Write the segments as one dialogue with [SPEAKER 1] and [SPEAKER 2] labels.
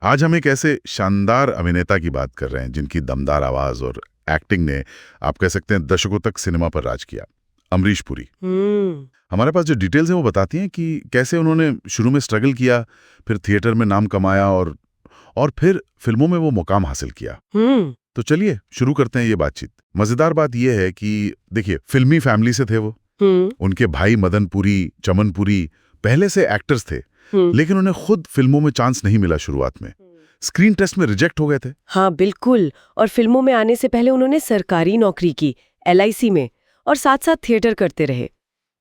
[SPEAKER 1] आज हम एक ऐसे शानदार अभिनेता की बात कर रहे हैं जिनकी दमदार आवाज और एक्टिंग ने आप कह सकते हैं दशकों तक सिनेमा पर राज किया। अमरीश पुरी। हमारे पास जो डिटेल्स हैं वो बताती हैं कि कैसे उन्होंने शुरू में स्ट्रगल किया, फिर थिएटर में नाम कमाया और फिर फिल्मों में वो मुकाम हासिल किया। तो चलिए शुरू करते हैं ये बातचीत। मजेदार बात ये है कि देखिए, फिल्मी फैमिली से थे वो। उनके भाई मदन पुरी, चमन पुरी पहले से एक्टर्स थे, लेकिन उन्हें खुद फिल्मों में चांस नहीं मिला शुरुआत में। स्क्रीन टेस्ट में रिजेक्ट हो गए थे।
[SPEAKER 2] हाँ बिल्कुल। और फिल्मों में आने से पहले उन्होंने सरकारी नौकरी की LIC में, और साथ साथ थिएटर करते रहे।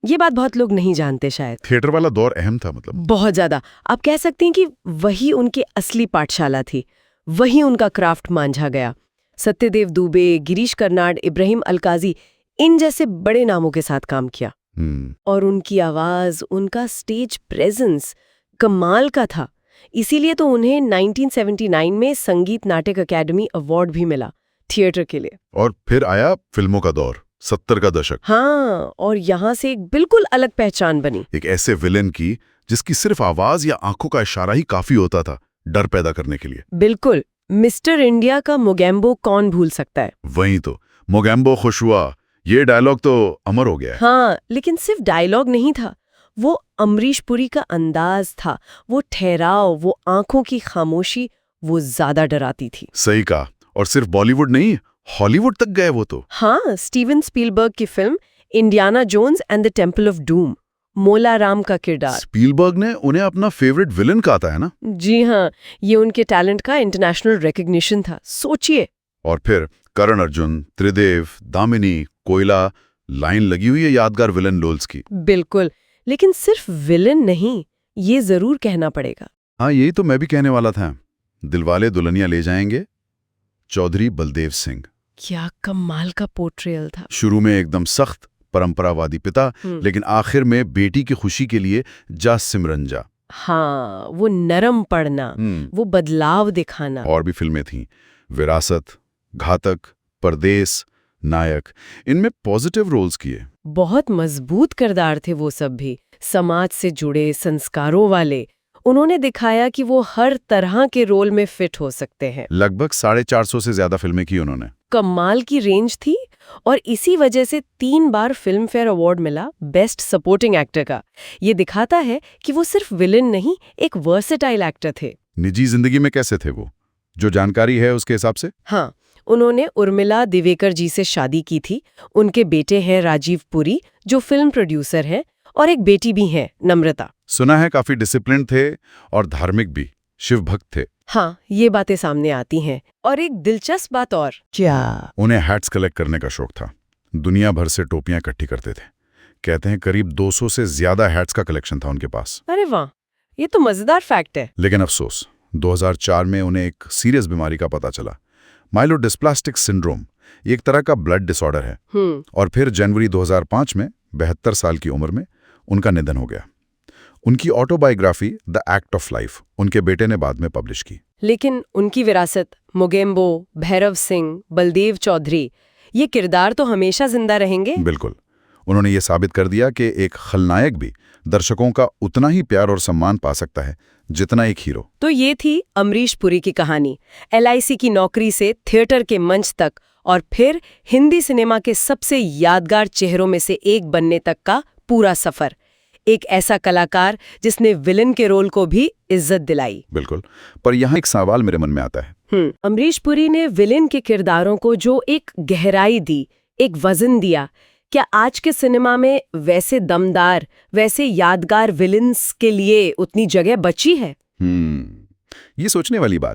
[SPEAKER 2] ये बात बहुत लोग नहीं जानते शायद।
[SPEAKER 1] थिएटर वाला दौर अहम था, मतलब
[SPEAKER 2] बहुत ज्यादा। आप कह सकते हैं कि वही उनकी असली पाठशाला थी, वही उनका क्राफ्ट मांझा गया। सत्यदेव दुबे, गिरीश कर्नाड, इब्राहिम अलकाजी, इन जैसे बड़े नामों के साथ काम किया। और उनकी आवाज, उनका स्टेज प्रेजेंस कमाल का था। इसीलिए तो उन्हें 1979 में संगीत नाटक अकेडमी अवार्ड भी मिला थिएटर के लिए।
[SPEAKER 1] और फिर आया फिल्मों का दौर, 70 का दशक।
[SPEAKER 2] हाँ, और यहाँ से एक बिल्कुल अलग पहचान बनी।
[SPEAKER 1] एक ऐसे विलेन की जिसकी सिर्फ आवाज या आंखों का इशारा ही काफी होता था डर पैदा करने के लिए।
[SPEAKER 2] बिल्कुल। मिस्टर इंडिया का मोगेम्बो कौन भूल सकता है।
[SPEAKER 1] वही तो, मोगेम्बो खुश हुआ, ये डायलॉग तो अमर हो गया है।
[SPEAKER 2] हाँ, लेकिन सिर्फ डायलॉग नहीं था, वो अमरीश पुरी का अंदाज था, वो ठहराव, वो आंखों की खामोशी, वो ज्यादा डराती थी।
[SPEAKER 1] सही कहा। और सिर्फ बॉलीवुड नहीं, हॉलीवुड तक गए वो तो।
[SPEAKER 2] हाँ, स्टीवन स्पीलबर्ग की film Indiana Jones and the Temple of Doom, Mola Ram का किरदार।
[SPEAKER 1] स्पीलबर्ग ने उन्हें अपना फेवरेट विलन कहा था, है ना?
[SPEAKER 2] जी हाँ, ये उनके टैलेंट का इंटरनेशनल रिकग्निशन था, सोचिए।
[SPEAKER 1] और फिर करण अर्जुन, त्रिदेव, दामिनी, कोयला, लाइन लगी हुई है यादगार विलन रोल्स की।
[SPEAKER 2] बिल्कुल, लेकिन सिर्फ विलन नहीं, ये जरूर कहना पड़ेगा।
[SPEAKER 1] हाँ, यही तो मैं भी कहने वाला था। दिलवाले दुल्हनिया ले जाएंगे, चौधरी बलदेव सिंह।
[SPEAKER 2] क्या कमाल का पोर्ट्रेयल था।
[SPEAKER 1] शुरू में एकदम सख्त परंपरावादी पिता, लेकिन आखिर में बेटी की खुशी के लिए जा सिमरन जा।
[SPEAKER 2] हाँ, वो नरम पड़ना, वो बदलाव दिखाना।
[SPEAKER 1] और भी फिल्में थीं, विरासत, घातक, परदेस, नायक, इनमें पॉजिटिव रोल्स किए।
[SPEAKER 2] बहुत मजबूत किरदार थे वो सब भी, समाज से जुड़े, संस्कारों वाले। उन्होंने दिखाया कि वो हर तरह के रोल में फिट हो सकते हैं।
[SPEAKER 1] लगभग 450 से ज्यादा फिल्में की उन्होंने।
[SPEAKER 2] कमाल की रेंज थी, और इसी वजह से 3 बार फिल्म फेयर अवार्ड मिला बेस्ट सपोर्टिंग एक्टर का। ये दिखाता है कि वो सिर्फ विलन नहीं, एक वर्सेटाइल एक्टर थे।
[SPEAKER 1] निजी जिंदगी में कैसे थे वो, जो जानकारी है उसके हिसाब से?
[SPEAKER 2] हाँ, उन्होंने उर्मिला दिवेकर जी से शादी की थी। उनके बेटे हैं राजीव पुरी, जो फिल्म प्रोड्यूसर हैं, और एक बेटी भी है, नम्रता।
[SPEAKER 1] सुना है काफी डिसिप्लिन थे और धार्मिक भी, शिव भक्त थे।
[SPEAKER 2] हाँ, ये बातें सामने आती हैं। और एक दिलचस्प बात और, क्या
[SPEAKER 1] उन्हें हैट्स कलेक्ट करने का शौक था। दुनिया भर से टोपियां इकट्ठी करते थे। कहते हैं करीब 200 से ज्यादा हैट्स का कलेक्शन था उनके पास।
[SPEAKER 2] अरे वाह, ये तो मजेदार फैक्ट है।
[SPEAKER 1] लेकिन अफसोस, 2004 में उन्हें एक सीरियस बीमारी का पता चला, माइलोडिस्प्लास्टिक सिंड्रोम। ये एक तरह का ब्लड डिसऑर्डर है। और फिर जनवरी 2005 में 72 साल की उम्र में उनका निधन हो गया। उनकी autobiography the act of life उनके बेटे ने बाद में पब्लिश की।
[SPEAKER 2] लेकिन उनकी विरासत, मोगेम्बो, भैरव सिंह, बलदेव चौधरी, ये किरदार तो हमेशा जिंदा रहेंगे।
[SPEAKER 1] बिल्कुल। उन्होंने ये साबित कर दिया कि एक खलनायक भी दर्शकों का उतना ही प्यार और सम्मान पा सकता है जितना एक हीरो।
[SPEAKER 2] तो ये थी अमरीश पुरी की कहानी, LIC की नौकरी से थिएटर के मंच तक, और फिर हिंदी सिनेमा के सबसे यादगार चेहरों में से एक बनने तक का पूरा सफर। एक ऐसा कलाकार जिसने विलन के रोल को भी इज्जत दिलाई।
[SPEAKER 1] बिल्कुल। पर यहाँ एक सवाल मेरे मन में आता है।
[SPEAKER 2] अमरीश पुरी ने विलन के किरदारों को जो एक गहराई दी, एक वजन दिया, क्या आज के सिनेमा में वैसे दमदार, वैसे यादगार विलन्स के लिए उतनी जगह बची है?
[SPEAKER 1] ये सोचने वाली बात।